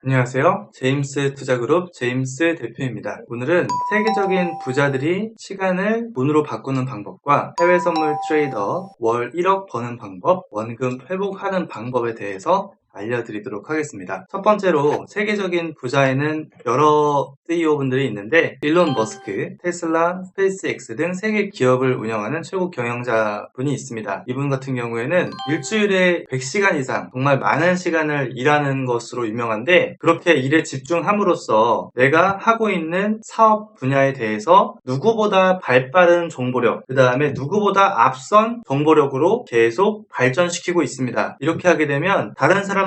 안녕하세요. 제임스 투자그룹 제임스 대표입니다. 오늘은 세계적인 부자들이 시간을 돈으로 바꾸는 방법과 해외 선물 트레이더 월 1억 버는 방법, 원금 회복하는 방법에 대해서 알려드리도록 하겠습니다. 첫 번째로 세계적인 부자에는 여러 CEO분들이 있는데 일론 머스크, 테슬라, 스페이스X 등 세계 기업을 운영하는 최고 경영자분이 있습니다. 이분 같은 경우에는 일주일에 100시간 이상 정말 많은 시간을 일하는 것으로 유명한데 그렇게 일에 집중함으로써 내가 하고 있는 사업 분야에 대해서 누구보다 발빠른 정보력, 그 다음에 누구보다 앞선 정보력으로 계속 발전시키고 있습니다. 이렇게 하게 되면 다른 사람들이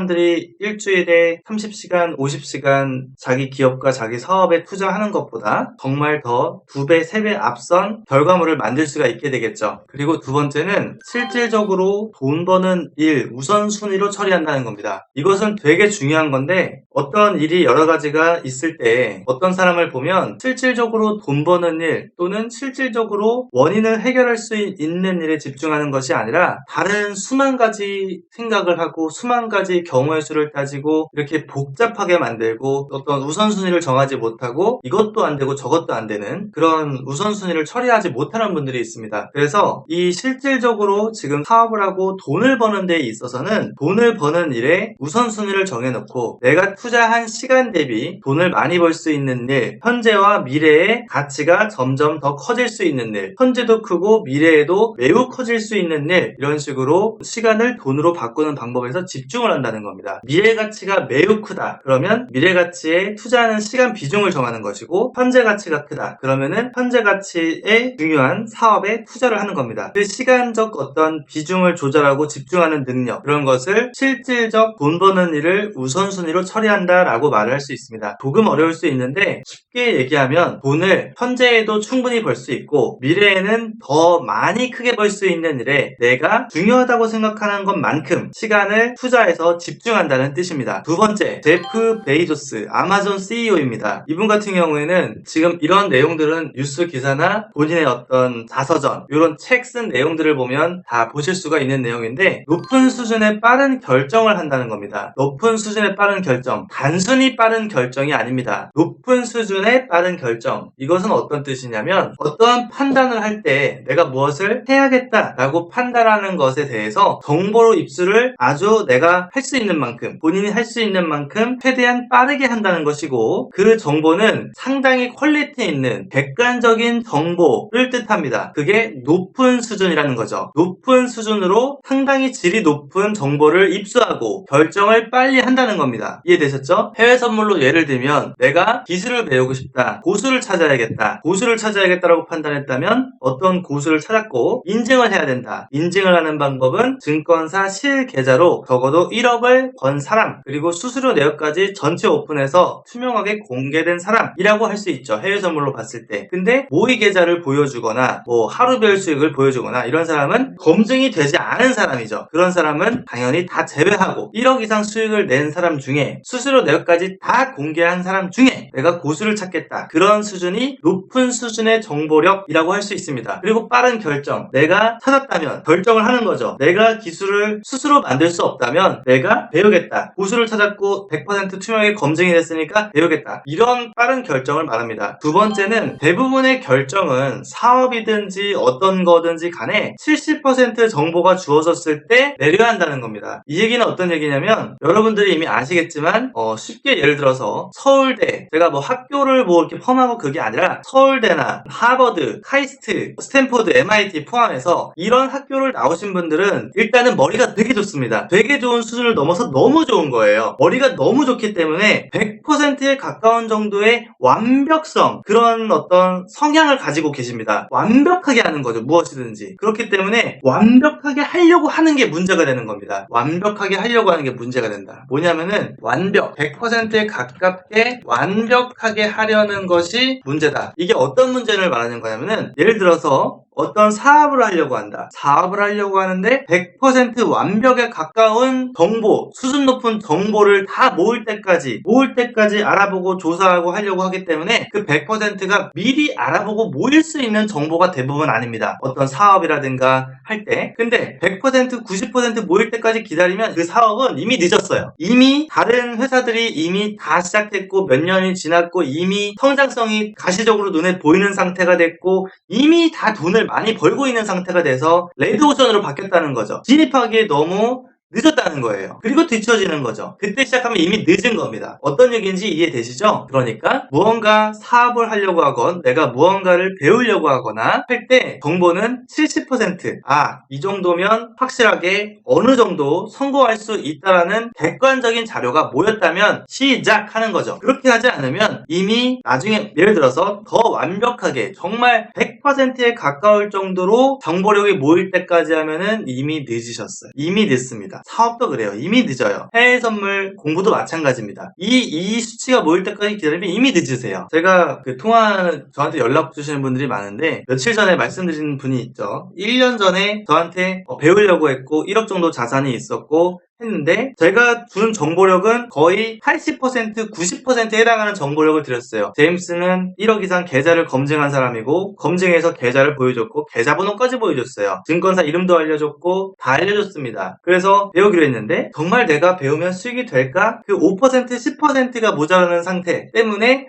일주일에 30시간, 50시간 자기 기업과 자기 사업에 투자하는 것보다 정말 더 2배, 3배 앞선 결과물을 만들 수가 있게 되겠죠. 그리고 두 번째는 실질적으로 돈 버는 일 우선순위로 처리한다는 겁니다. 이것은 되게 중요한 건데 어떤 일이 여러 가지가 있을 때 어떤 사람을 보면 실질적으로 돈 버는 일 또는 실질적으로 원인을 해결할 수 있는 일에 집중하는 것이 아니라 다른 수만 가지 생각을 하고 수만 가지 경우의 수를 따지고 이렇게 복잡하게 만들고 어떤 우선순위를 정하지 못하고 이것도 안 되고 저것도 안 되는 그런 우선순위를 처리하지 못하는 분들이 있습니다. 그래서 이 실질적으로 지금 사업을 하고 돈을 버는 데 있어서는 돈을 버는 일에 우선순위를 정해놓고 내가 투자한 시간 대비 돈을 많이 벌 수 있는 일, 현재와 미래의 가치가 점점 더 커질 수 있는 일, 현재도 크고 미래에도 매우 커질 수 있는 일, 이런 식으로 시간을 돈으로 바꾸는 방법에서 집중을 한다는 겁니다. 미래 가치가 매우 크다. 그러면 미래 가치에 투자하는 시간 비중을 정하는 것이고 현재 가치가 크다. 그러면은 현재 가치에 중요한 사업에 투자를 하는 겁니다. 그 시간적 어떤 비중을 조절하고 집중하는 능력, 그런 것을 실질적 돈 버는 일을 우선순위로 처리한다라고 말을 할 수 있습니다. 조금 어려울 수 있는데 쉽게 얘기하면 돈을 현재에도 충분히 벌 수 있고 미래에는 더 많이 크게 벌 수 있는 일에 내가 중요하다고 생각하는 것만큼 시간을 투자해서 집중한다는 뜻입니다. 두 번째, 제프 베이조스 아마존 CEO입니다. 이분 같은 경우에는 지금 이런 내용들은 뉴스 기사나 본인의 어떤 자서전 이런 책 쓴 내용들을 보면 다 보실 수가 있는 내용인데 높은 수준의 빠른 결정을 한다는 겁니다. 높은 수준의 빠른 결정, 단순히 빠른 결정이 아닙니다. 높은 수준의 빠른 결정, 이것은 어떤 뜻이냐면 어떠한 판단을 할 때 내가 무엇을 해야겠다라고 판단하는 것에 대해서 정보로 입수를 아주 내가 할 수 있는 만큼, 본인이 할 수 있는 만큼 최대한 빠르게 한다는 것이고 그 정보는 상당히 퀄리티 있는 객관적인 정보를 뜻합니다. 그게 높은 수준이라는 거죠. 높은 수준으로 상당히 질이 높은 정보를 입수하고 결정을 빨리 한다는 겁니다. 이해되셨죠? 해외 선물로 예를 들면 내가 기술을 배우고 싶다, 고수를 찾아야겠다, 고수를 찾아야겠다라고 판단했다면 어떤 고수를 찾았고 인증을 해야 된다. 인증을 하는 방법은 증권사 실계좌로 적어도 1억을 번 사람, 그리고 수수료 내역까지 전체 오픈해서 투명하게 공개된 사람이라고 할 수 있죠. 해외 선물로 봤을 때. 근데 모의 계좌를 보여주거나 뭐 하루별 수익을 보여주거나 이런 사람은 검증이 되지 않은 사람이죠. 그런 사람은 당연히 다 제외하고 1억 이상 수익을 낸 사람 중에 수수료 내역까지 다 공개한 사람 중에 내가 고수를 찾겠다. 그런 수준이 높은 수준의 정보력이라고 할 수 있습니다. 그리고 빠른 결정. 내가 찾았다면 결정을 하는 거죠. 내가 기술을 스스로 만들 수 없다면 내가 배우겠다. 고수를 찾았고 100% 투명하게 검증이 됐으니까 배우겠다. 이런 빠른 결정을 말합니다. 두 번째는 대부분의 결정은 사업이든지 어떤 거든지 간에 70% 정보가 주어졌을 때 내려야 한다는 겁니다. 이 얘기는 어떤 얘기냐면 여러분들이 이미 아시겠지만 쉽게 예를 들어서 서울대, 제가 뭐 학교를 뭐 이렇게 펌하고 그게 아니라 서울대나 하버드, 카이스트, 스탠포드, MIT 포함해서 이런 학교를 나오신 분들은 일단은 머리가 되게 좋습니다. 되게 좋은 수준을 넘어서 너무 좋은 거예요. 머리가 너무 좋기 때문에 100%에 가까운 정도의 완벽성, 그런 어떤 성향을 가지고 계십니다. 완벽하게 하는 거죠. 무엇이든지. 그렇기 때문에 완벽하게 하려고 하는 게 문제가 되는 겁니다. 완벽하게 하려고 하는 게 문제가 된다. 뭐냐면은 완벽, 100%에 가깝게 완벽하게 하려는 것이 문제다. 이게 어떤 문제를 말하는 거냐면은 예를 들어서 어떤 사업을 하려고 한다. 사업을 하려고 하는데 100% 완벽에 가까운 정보, 수준 높은 정보를 다 모을 때까지 알아보고 조사하고 하려고 하기 때문에 그 100%가 미리 알아보고 모일 수 있는 정보가 대부분 아닙니다. 어떤 사업이라든가 할 때. 근데 100%, 90% 모일 때까지 기다리면 그 사업은 이미 늦었어요. 이미 다른 회사들이 이미 다 시작했고 몇 년이 지났고 이미 성장성이 가시적으로 눈에 보이는 상태가 됐고 이미 다 돈을 많이 벌고 있는 상태가 돼서 레드오션으로 바뀌었다는 거죠. 진입하기에 너무 늦었다는 거예요. 그리고 뒤처지는 거죠. 그때 시작하면 이미 늦은 겁니다. 어떤 얘기인지 이해되시죠? 그러니까 무언가 사업을 하려고 하건 내가 무언가를 배우려고 하거나 할 때 정보는 70% 이 정도면 확실하게 어느 정도 성공할 수 있다라는 객관적인 자료가 모였다면 시작하는 거죠. 그렇게 하지 않으면 이미 나중에 예를 들어서 더 완벽하게 정말 100%에 가까울 정도로 정보력이 모일 때까지 하면은 이미 늦으셨어요. 이미 늦습니다. 사업도 그래요. 이미 늦어요. 해외 선물 공부도 마찬가지입니다. 이 수치가 모일 때까지 기다리면 이미 늦으세요. 제가 저한테 연락 주시는 분들이 많은데 며칠 전에 말씀드린 분이 있죠. 1년 전에 저한테 배우려고 했고 1억 정도 자산이 있었고 했는데 제가 준 정보력은 거의 80%, 90%에 해당하는 정보력을 드렸어요. 제임스는 1억 이상 계좌를 검증한 사람이고 검증해서 계좌를 보여줬고 계좌번호까지 보여줬어요. 증권사 이름도 알려줬고 다 알려줬습니다. 그래서 배우기로 했는데 정말 내가 배우면 수익이 될까? 그 5%, 10%가 모자라는 상태 때문에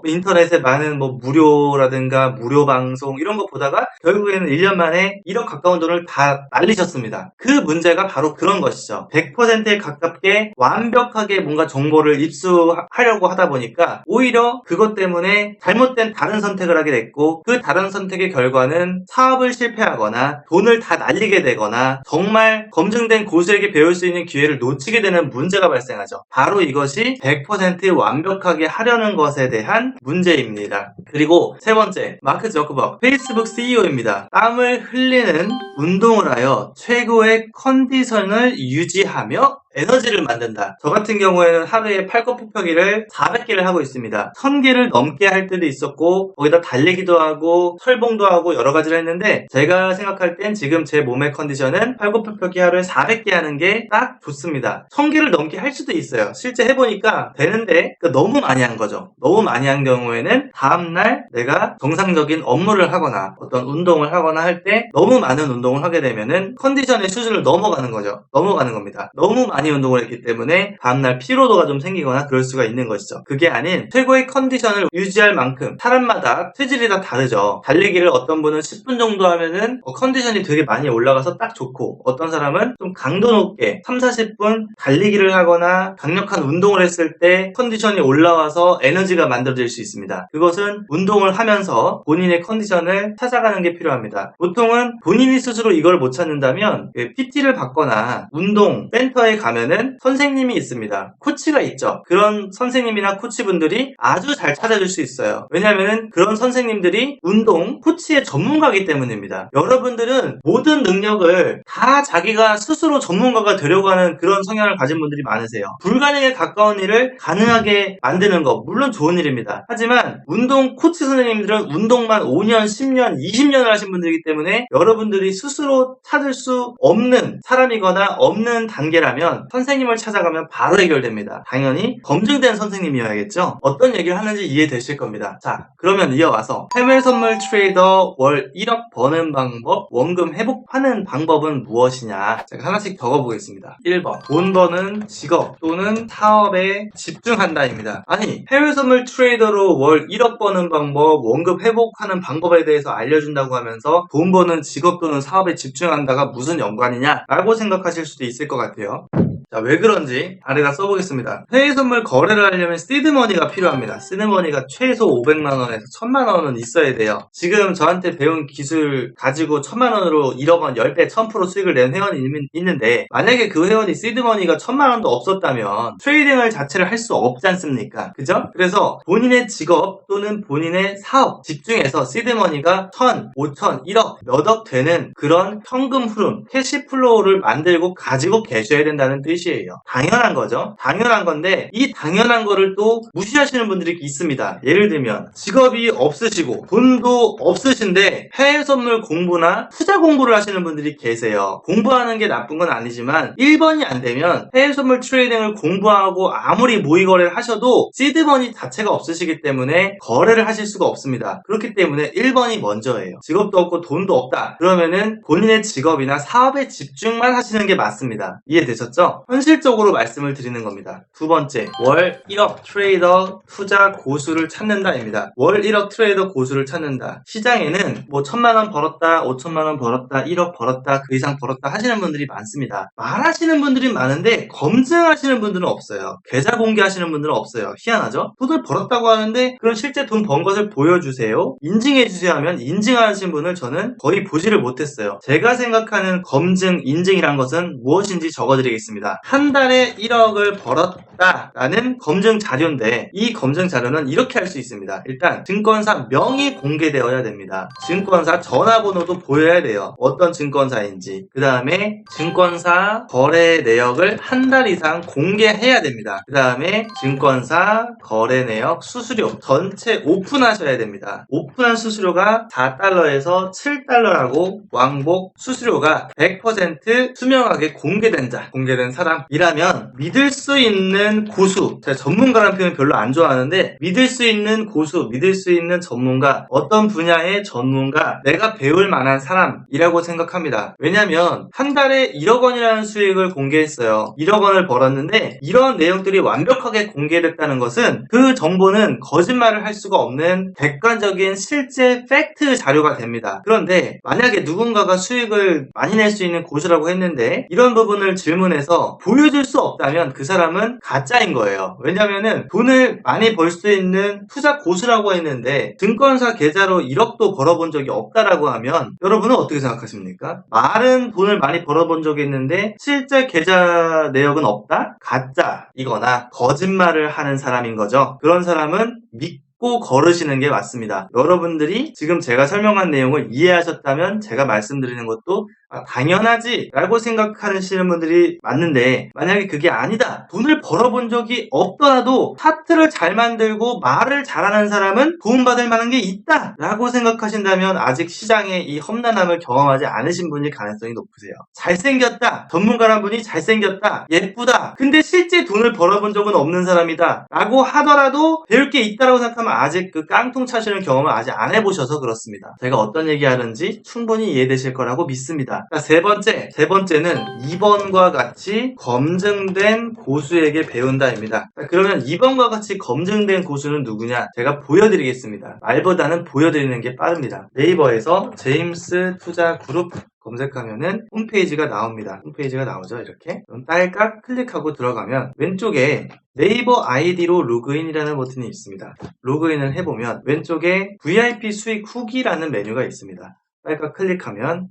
인터넷에 많은 무료라든가 무료 방송 이런 거 보다가 결국에는 1년 만에 1억 가까운 돈을 다 날리셨습니다. 그 문제가 바로 그런 것이죠. 100%에 가깝게 완벽하게 뭔가 정보를 입수하려고 하다 보니까 오히려 그것 때문에 잘못된 다른 선택을 하게 됐고 그 다른 선택의 결과는 사업을 실패하거나 돈을 다 날리게 되거나 정말 검증된 고수에게 배울 수 있는 기회를 놓치게 되는 문제가 발생하죠. 바로 이것이 100% 완벽하게 하려는 것에 대한 문제입니다. 그리고 세 번째, 마크 저커버그 페이스북 CEO입니다. 땀을 흘리는 운동을 하여 최고의 컨디션을 유지하며 에너지를 만든다. 저 같은 경우에는 하루에 팔굽혀펴기를 400개를 하고 있습니다. 1000개를 넘게 할 때도 있었고 거기다 달리기도 하고 철봉도 하고 여러 가지를 했는데 제가 생각할 땐 지금 제 몸의 컨디션은 팔굽혀펴기 하루에 400개 하는 게 딱 좋습니다. 1000개를 넘게 할 수도 있어요. 실제 해보니까 되는데 너무 많이 한 거죠. 너무 많이 한 경우에는 다음날 내가 정상적인 업무를 하거나 어떤 운동을 하거나 할 때 너무 많은 운동을 하게 되면은 컨디션의 수준을 넘어가는 거죠. 넘어가는 겁니다. 너무 많이 운동을 했기 때문에 다음날 피로도가 좀 생기거나 그럴 수가 있는 것이죠. 그게 아닌 최고의 컨디션을 유지할 만큼 사람마다 체질이 다 다르죠. 달리기를 어떤 분은 10분 정도 하면은 컨디션이 되게 많이 올라가서 딱 좋고 어떤 사람은 좀 강도 높게 30-40분 달리기를 하거나 강력한 운동을 했을 때 컨디션이 올라와서 에너지가 만들어질 수 있습니다. 그것은 운동을 하면서 본인의 컨디션을 찾아가는 게 필요합니다. 보통은 본인이 스스로 이걸 못 찾는다면 PT를 받거나 운동 센터에 가면은 선생님이 있습니다. 코치가 있죠. 그런 선생님이나 코치분들이 아주 잘 찾아줄 수 있어요. 왜냐하면 그런 선생님들이 운동 코치의 전문가이기 때문입니다. 여러분들은 모든 능력을 다 자기가 스스로 전문가가 되려고 하는 그런 성향을 가진 분들이 많으세요. 불가능에 가까운 일을 가능하게 만드는 거 물론 좋은 일입니다. 하지만 운동 코치 선생님들은 운동만 5년, 10년, 20년을 하신 분들이기 때문에 여러분들이 스스로 찾을 수 없는 사람이거나 없는 단계라면 선생님을 찾아가면 바로 해결됩니다. 당연히 검증된 선생님이어야겠죠. 어떤 얘기를 하는지 이해되실 겁니다. 자, 그러면 이어와서 해외 선물 트레이더 월 1억 버는 방법, 원금 회복하는 방법은 무엇이냐? 제가 하나씩 적어보겠습니다. 1번, 돈 버는 직업 또는 사업에 집중한다입니다. 아니, 해외 선물 트레이더로 월 1억 버는 방법, 원금 회복하는 방법에 대해서 알려준다고 하면서 돈 버는 직업 또는 사업에 집중한다가 무슨 연관이냐? 라고 생각하실 수도 있을 것 같아요. 자, 왜 그런지 아래다 써보겠습니다. 해외 선물 거래를 하려면 시드머니가 필요합니다. 시드머니가 최소 500만원에서 1000만원은 있어야 돼요. 지금 저한테 배운 기술 가지고 1000만원으로 1억원 10배 1000% 수익을 낸 회원이 있는데 만약에 그 회원이 시드머니가 1000만원도 없었다면 트레이딩을 자체를 할 수 없지 않습니까? 그죠? 그래서 본인의 직업 또는 본인의 사업 집중해서 시드머니가 1000, 5000, 1억 몇 억 되는 그런 현금 흐름, 캐시플로우를 만들고 가지고 계셔야 된다는 뜻이 뜻이에요. 당연한 거죠. 당연한 건데 이 당연한 거를 또 무시하시는 분들이 있습니다. 예를 들면 직업이 없으시고 돈도 없으신데 해외 선물 공부나 투자 공부를 하시는 분들이 계세요. 공부하는 게 나쁜 건 아니지만 1번이 안 되면 해외 선물 트레이딩을 공부하고 아무리 모의 거래를 하셔도 시드머니 자체가 없으시기 때문에 거래를 하실 수가 없습니다. 그렇기 때문에 1번이 먼저예요. 직업도 없고 돈도 없다. 그러면은 본인의 직업이나 사업에 집중만 하시는 게 맞습니다. 이해되셨죠? 현실적으로 말씀을 드리는 겁니다. 두 번째, 월 1억 트레이더 투자 고수를 찾는다입니다. 월 1억 트레이더 고수를 찾는다. 시장에는 뭐 1,000만원 벌었다, 5,000만원 벌었다, 1억 벌었다, 그 이상 벌었다 하시는 분들이 많습니다. 말하시는 분들이 많은데 검증하시는 분들은 없어요. 계좌 공개하시는 분들은 없어요. 희한하죠? 돈을 벌었다고 하는데 그럼 실제 돈 번 것을 보여주세요. 인증해주세요 하면 인증하신 분을 저는 거의 보지를 못했어요. 제가 생각하는 검증, 인증이란 것은 무엇인지 적어드리겠습니다. 한 달에 1억을 벌었다라는 검증 자료인데 이 검증 자료는 이렇게 할 수 있습니다. 일단 증권사 명이 공개되어야 됩니다. 증권사 전화번호도 보여야 돼요. 어떤 증권사인지. 그 다음에 증권사 거래 내역을 한 달 이상 공개해야 됩니다. 그 다음에 증권사 거래 내역 수수료 전체 오픈하셔야 됩니다. 오픈한 수수료가 4달러에서 7달러라고 왕복 수수료가 100% 투명하게 공개된 사람이라면 믿을 수 있는 고수, 제가 전문가라는 표현 별로 안 좋아하는데 믿을 수 있는 고수, 믿을 수 있는 전문가, 어떤 분야의 전문가, 내가 배울 만한 사람이라고 생각합니다. 왜냐면 한 달에 1억 원이라는 수익을 공개했어요. 1억 원을 벌었는데 이런 내용들이 완벽하게 공개됐다는 것은 그 정보는 거짓말을 할 수가 없는 객관적인 실제 팩트 자료가 됩니다. 그런데 만약에 누군가가 수익을 많이 낼 수 있는 고수라고 했는데 이런 부분을 질문해서 보여줄 수 없다면 그 사람은 가짜인 거예요. 왜냐면은 돈을 많이 벌 수 있는 투자 고수라고 했는데 증권사 계좌로 1억도 벌어본 적이 없다라고 하면 여러분은 어떻게 생각하십니까? 말은 돈을 많이 벌어본 적이 있는데 실제 계좌 내역은 없다? 가짜이거나 거짓말을 하는 사람인 거죠. 그런 사람은 믿고 걸으시는 게 맞습니다. 여러분들이 지금 제가 설명한 내용을 이해하셨다면 제가 말씀드리는 것도 당연하지 라고 생각하시는 분들이 맞는데 만약에 그게 아니다, 돈을 벌어본 적이 없더라도 차트를 잘 만들고 말을 잘하는 사람은 도움받을 만한 게 있다 라고 생각하신다면 아직 시장의 이 험난함을 경험하지 않으신 분일 가능성이 높으세요. 잘생겼다, 전문가란 분이 잘생겼다, 예쁘다, 근데 실제 돈을 벌어본 적은 없는 사람이다 라고 하더라도 배울 게 있다라고 생각하면 아직 그 깡통 차시는 경험을 아직 안 해보셔서 그렇습니다. 제가 어떤 얘기 하는지 충분히 이해되실 거라고 믿습니다. 세 번째는 2번과 같이 검증된 고수에게 배운다입니다. 그러면 2번과 같이 검증된 고수는 누구냐? 제가 보여드리겠습니다. 말보다는 보여드리는 게 빠릅니다. 네이버에서 제임스 투자 그룹 검색하면은 홈페이지가 나옵니다. 홈페이지가 나오죠. 이렇게. 그럼 딸깍 클릭하고 들어가면 왼쪽에 네이버 아이디로 로그인이라는 버튼이 있습니다. 로그인을 해보면 왼쪽에 VIP 수익 후기라는 메뉴가 있습니다. 딸깍 클릭하면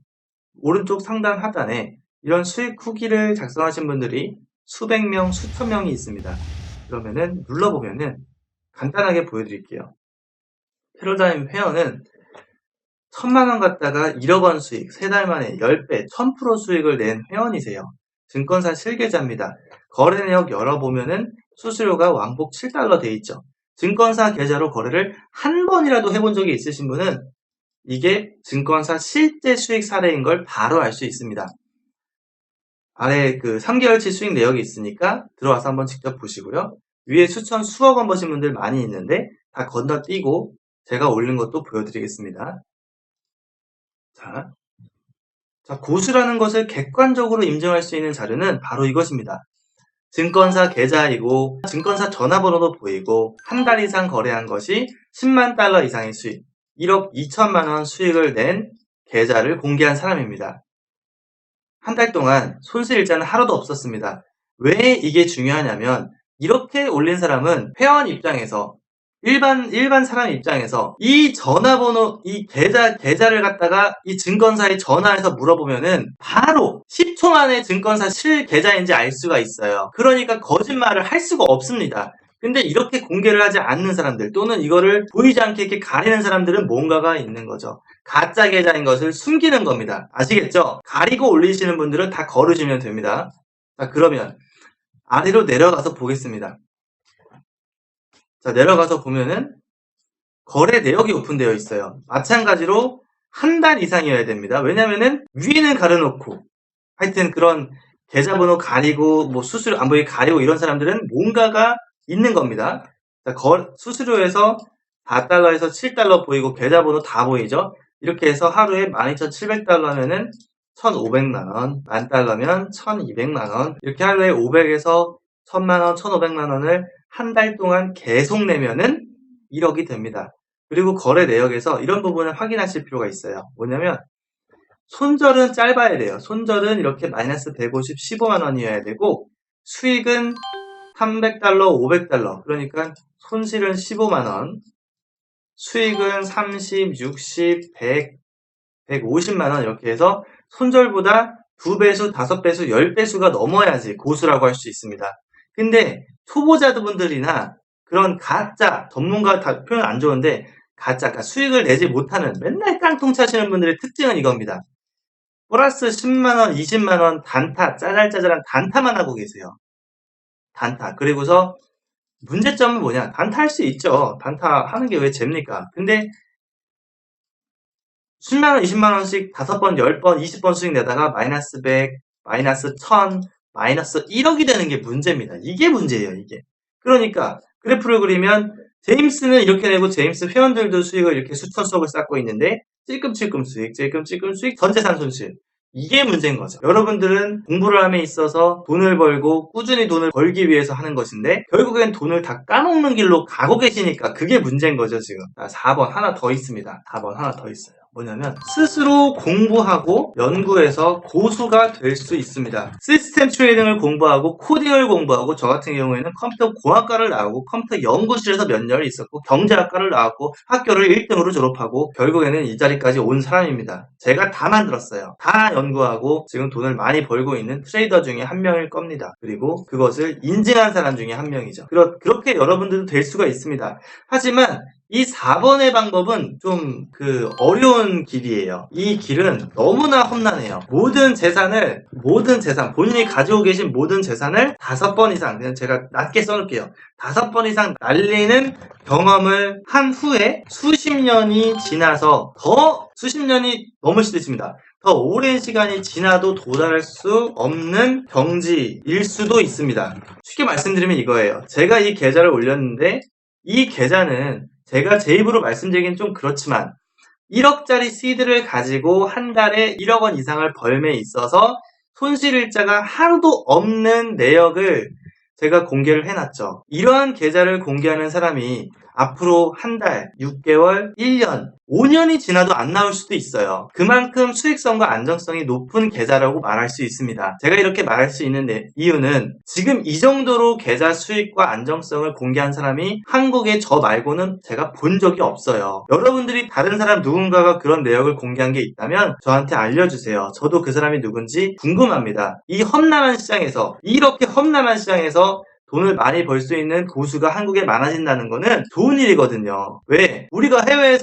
오른쪽 상단 하단에 이런 수익 후기를 작성하신 분들이 수백 명, 수천 명이 있습니다. 그러면은 눌러보면은 간단하게 보여드릴게요. 패러다임 회원은 1,000만원 갖다가 1억 원 수익, 3달 만에 10배, 1000% 수익을 낸 회원이세요. 증권사 실계좌입니다. 거래 내역 열어보면은 수수료가 왕복 7달러 돼 있죠. 증권사 계좌로 거래를 한 번이라도 해본 적이 있으신 분은 이게 증권사 실제 수익 사례인 걸 바로 알 수 있습니다. 아래 그 3개월치 수익 내역이 있으니까 들어와서 한번 직접 보시고요. 위에 수천, 수억 원 버신 분들 많이 있는데 다 건너뛰고 제가 올린 것도 보여드리겠습니다. 자, 고수라는 것을 객관적으로 인정할 수 있는 자료는 바로 이것입니다. 증권사 계좌이고 증권사 전화번호도 보이고 한 달 이상 거래한 것이 10만 달러 이상의 수익, 1억 2천만 원 수익을 낸 계좌를 공개한 사람입니다. 한 달 동안 손실 일자는 하나도 없었습니다. 왜 이게 중요하냐면 이렇게 올린 사람은 회원 입장에서 일반 사람 입장에서 이 전화번호, 이 계좌를 갖다가 이 증권사에 전화해서 물어보면은 바로 10초 만에 증권사 실 계좌인지 알 수가 있어요. 그러니까 거짓말을 할 수가 없습니다. 근데 이렇게 공개를 하지 않는 사람들 또는 이거를 보이지 않게 이렇게 가리는 사람들은 뭔가가 있는 거죠. 가짜 계좌인 것을 숨기는 겁니다. 아시겠죠? 가리고 올리시는 분들은 다 걸으시면 됩니다. 자, 그러면 아래로 내려가서 보겠습니다. 자, 내려가서 보면은 거래 내역이 오픈되어 있어요. 마찬가지로 한 달 이상이어야 됩니다. 왜냐면은 위에는 가려놓고 하여튼 그런 계좌번호 가리고 뭐 수수료 안 보이게 가리고 이런 사람들은 뭔가가 있는 겁니다. 자, 수수료에서 4달러에서 7달러 보이고 계좌번호 다 보이죠? 이렇게 해서 하루에 12,700달러면은 1,500만원, 10,000달러면 1,200만원, 이렇게 하루에 500에서 1,000만원, 1,500만원을 한 달 동안 계속 내면은 1억이 됩니다. 그리고 거래 내역에서 이런 부분을 확인하실 필요가 있어요. 뭐냐면 손절은 짧아야 돼요. 손절은 이렇게 마이너스 150, 15만원이어야 되고 수익은 300달러, 500달러, 그러니까 손실은 15만원, 수익은 30, 60, 100, 150만원 이렇게 해서 손절보다 2배수, 5배수, 10배수가 넘어야지 고수라고 할 수 있습니다. 근데 초보자분들이나 그런 가짜, 전문가 다 표현 안 좋은데 가짜, 그러니까 수익을 내지 못하는 맨날 깡통 차시는 분들의 특징은 이겁니다. 플러스 10만원, 20만원 단타, 짜잘짜잘한 단타만 하고 계세요. 단타. 그리고서 문제점은 뭐냐? 단타 할 수 있죠. 단타 하는 게 왜 잽니까? 근데 10만원, 20만원씩 5번, 10번, 20번 수익 내다가 마이너스 100, 마이너스 1000, 마이너스 1억이 되는 게 문제입니다. 이게 문제예요, 이게. 그러니까 그래프를 그리면 제임스는 이렇게 내고 제임스 회원들도 수익을 이렇게 수천 수억을 쌓고 있는데 찔끔찔끔 수익, 찔끔찔끔 수익, 전재산 손실. 이게 문제인 거죠. 여러분들은 공부를 함에 있어서 돈을 벌고 꾸준히 돈을 벌기 위해서 하는 것인데 결국엔 돈을 다 까먹는 길로 가고 계시니까 그게 문제인 거죠, 지금. 4번 하나 더 있습니다. 4번 하나 더 있어요. 뭐냐면 스스로 공부하고 연구해서 고수가 될 수 있습니다. 시스템 트레이딩을 공부하고 코딩을 공부하고 저 같은 경우에는 컴퓨터 공학과를 나오고 컴퓨터 연구실에서 몇 년을 있었고 경제학과를 나왔고 학교를 1등으로 졸업하고 결국에는 이 자리까지 온 사람입니다. 제가 다 만들었어요. 다 연구하고 지금 돈을 많이 벌고 있는 트레이더 중에 한 명일 겁니다. 그리고 그것을 인증한 사람 중에 한 명이죠. 그렇게 여러분들도 될 수가 있습니다. 하지만 이 4번의 방법은 좀 어려운 길이에요. 이 길은 너무나 험난해요. 모든 재산, 본인이 가지고 계신 모든 재산을 5번 이상, 그냥 제가 낮게 써놓을게요. 5번 이상 날리는 경험을 한 후에 수십 년이 지나서 수십 년이 넘을 수도 있습니다. 더 오랜 시간이 지나도 도달할 수 없는 경지일 수도 있습니다. 쉽게 말씀드리면 이거예요. 제가 이 계좌를 올렸는데 이 계좌는 제가 제 입으로 말씀드리긴 좀 그렇지만 1억짜리 시드를 가지고 한 달에 1억 원 이상을 벌매 있어서 손실일자가 하루도 없는 내역을 제가 공개를 해놨죠. 이러한 계좌를 공개하는 사람이 앞으로 한 달, 6개월, 1년, 5년이 지나도 안 나올 수도 있어요. 그만큼 수익성과 안정성이 높은 계좌라고 말할 수 있습니다. 제가 이렇게 말할 수 있는 이유는 지금 이 정도로 계좌 수익과 안정성을 공개한 사람이 한국에 저 말고는 제가 본 적이 없어요. 여러분들이 다른 사람 누군가가 그런 내역을 공개한 게 있다면 저한테 알려주세요. 저도 그 사람이 누군지 궁금합니다. 이 험난한 시장에서, 이렇게 험난한 시장에서 돈을 많이 벌 수 있는 고수가 한국에 많아진다는 거는 좋은 일이거든요. 왜? 우리가 해외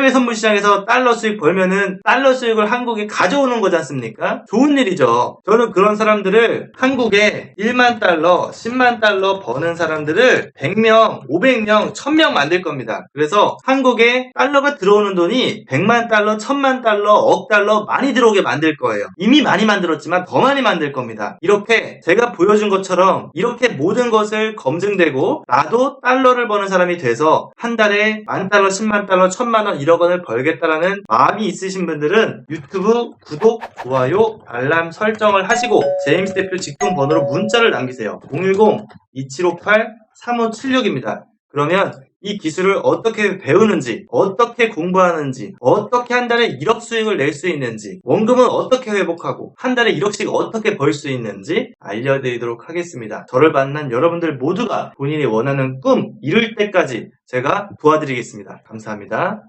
선물 시장에서 달러 수익 벌면은 달러 수익을 한국에 가져오는 거지 않습니까? 좋은 일이죠. 저는 그런 사람들을 한국에 1만 달러, 10만 달러 버는 사람들을 100명, 500명, 1000명 만들 겁니다. 그래서 한국에 달러가 들어오는 돈이 100만 달러, 1000만 달러, 억 달러 많이 들어오게 만들 거예요. 이미 많이 만들었지만 더 많이 만들 겁니다. 이렇게 제가 보여준 것처럼 이렇게 모든 것을 검증되고 나도 달러를 버는 사람이 돼서 한 달에 10,000달러, 10만 달러, 1,000만원, 1억 원을 벌겠다라는 마음이 있으신 분들은 유튜브 구독, 좋아요, 알람 설정을 하시고 제임스 대표 직통 번호로 문자를 남기세요. 010-2758-3576입니다. 그러면 이 기술을 어떻게 배우는지, 어떻게 공부하는지, 어떻게 한 달에 1억 수익을 낼 수 있는지, 원금은 어떻게 회복하고 한 달에 1억씩 어떻게 벌 수 있는지 알려드리도록 하겠습니다. 저를 만난 여러분들 모두가 본인이 원하는 꿈 이룰 때까지 제가 도와드리겠습니다. 감사합니다.